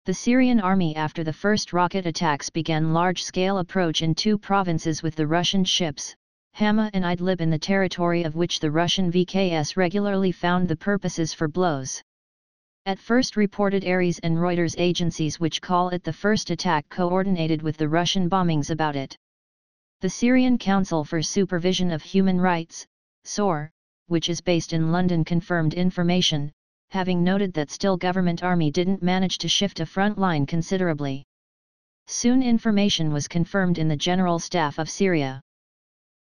The Syrian army after the first rocket attacks began large-scale approach in two provinces with the Russian ships, Hama and Idlib, in the territory of which the Russian VKS regularly found the purposes for blows. At first reported ARES and Reuters agencies which call it the first attack coordinated with the Russian bombings about it. The Syrian Council for Supervision of Human Rights, SOHR, which is based in London, confirmed information, having noted that still government army didn't manage to shift a front line considerably. Soon information was confirmed in the General Staff of Syria.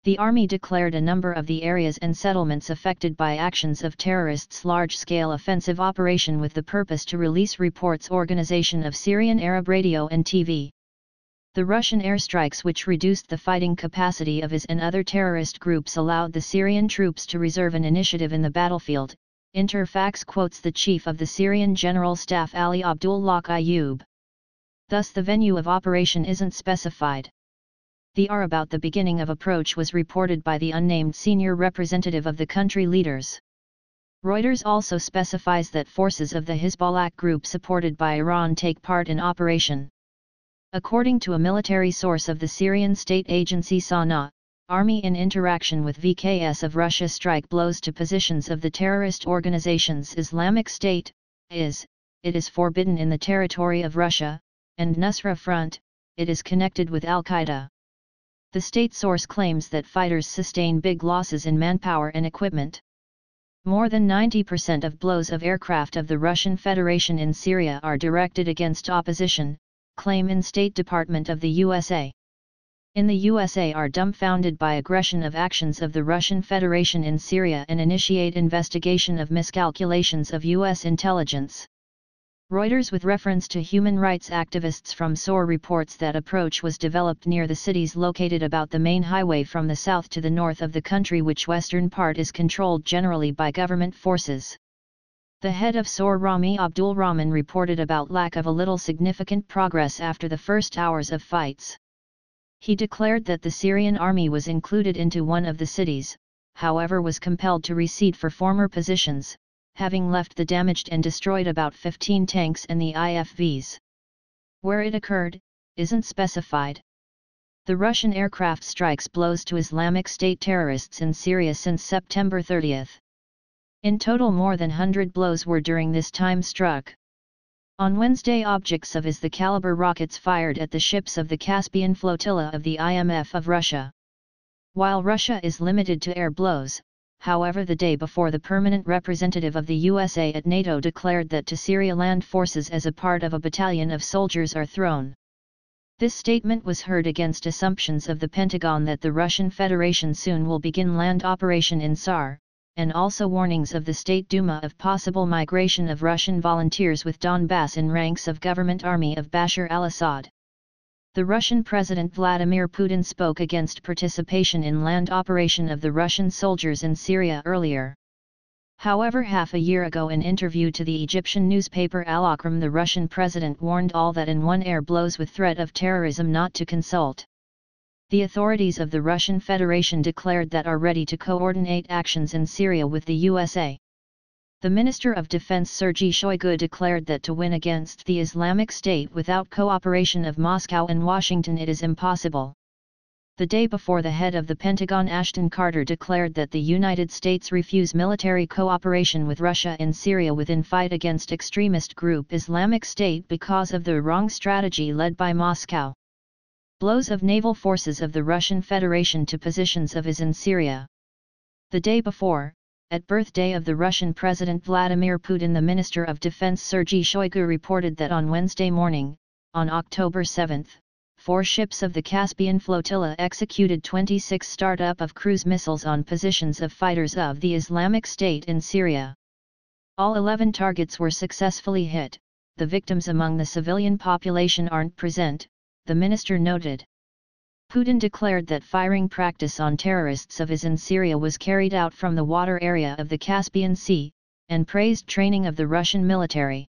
The army declared a number of the areas and settlements affected by actions of terrorists large-scale offensive operation with the purpose to release reports Organization of Syrian Arab Radio and TV. The Russian airstrikes, which reduced the fighting capacity of IS and other terrorist groups, allowed the Syrian troops to reserve an initiative in the battlefield. Interfax quotes the chief of the Syrian General Staff Ali Abdullakh Ayub. Thus the venue of operation isn't specified. The R about the beginning of approach was reported by the unnamed senior representative of the country leaders. Reuters also specifies that forces of the Hezbollah group supported by Iran take part in operation. According to a military source of the Syrian state agency SOHR, army in interaction with VKS of Russia strike blows to positions of the terrorist organizations Islamic State, IS, it is forbidden in the territory of Russia, and Nusra Front, it is connected with Al-Qaeda. The state source claims that fighters sustain big losses in manpower and equipment. More than 90% of blows of aircraft of the Russian Federation in Syria are directed against opposition, claim in State Department of the USA. In the USA are dumbfounded by aggression of actions of the Russian Federation in Syria and initiate investigation of miscalculations of US intelligence. Reuters, with reference to human rights activists from SOHR, reports that approach was developed near the cities located about the main highway from the south to the north of the country, which western part is controlled generally by government forces. The head of SOHR, Rami Abdul Rahman, reported about lack of a little significant progress after the first hours of fights. He declared that the Syrian army was included into one of the cities, however was compelled to recede for former positions, having left the damaged and destroyed about 15 tanks and the IFVs. Where it occurred, isn't specified. The Russian aircraft strikes blows to Islamic State terrorists in Syria since September 30. In total more than 100 blows were during this time struck. On Wednesday, objects of IS the caliber rockets fired at the ships of the Caspian flotilla of the IMF of Russia. While Russia is limited to air blows, however, the day before the permanent representative of the USA at NATO declared that to Syria land forces as a part of a battalion of soldiers are thrown. This statement was heard against assumptions of the Pentagon that the Russian Federation soon will begin land operation in SOHR, and also warnings of the State Duma of possible migration of Russian volunteers with Donbass in ranks of government army of Bashar al-Assad. The Russian President Vladimir Putin spoke against participation in land operation of the Russian soldiers in Syria earlier. However, half a year ago, in interview to the Egyptian newspaper Al-Akram, the Russian president warned all that in one air blows with threat of terrorism not to consult. The authorities of the Russian Federation declared that are ready to coordinate actions in Syria with the USA. The Minister of Defense Sergei Shoigu declared that to win against the Islamic State without cooperation of Moscow and Washington it is impossible. The day before, the head of the Pentagon Ashton Carter declared that the United States refuse military cooperation with Russia in Syria within fight against extremist group Islamic State because of the wrong strategy led by Moscow. Blows of naval forces of the Russian Federation to positions of IS in Syria. The day before, at birthday of the Russian President Vladimir Putin, the Minister of Defense Sergei Shoigu reported that on Wednesday morning, on October 7, 4 ships of the Caspian flotilla executed 26 start-up of cruise missiles on positions of fighters of the Islamic State in Syria. All 11 targets were successfully hit. The victims among the civilian population aren't present, the minister noted. Putin declared that firing practice on terrorists of IS in Syria was carried out from the water area of the Caspian Sea, and praised training of the Russian military.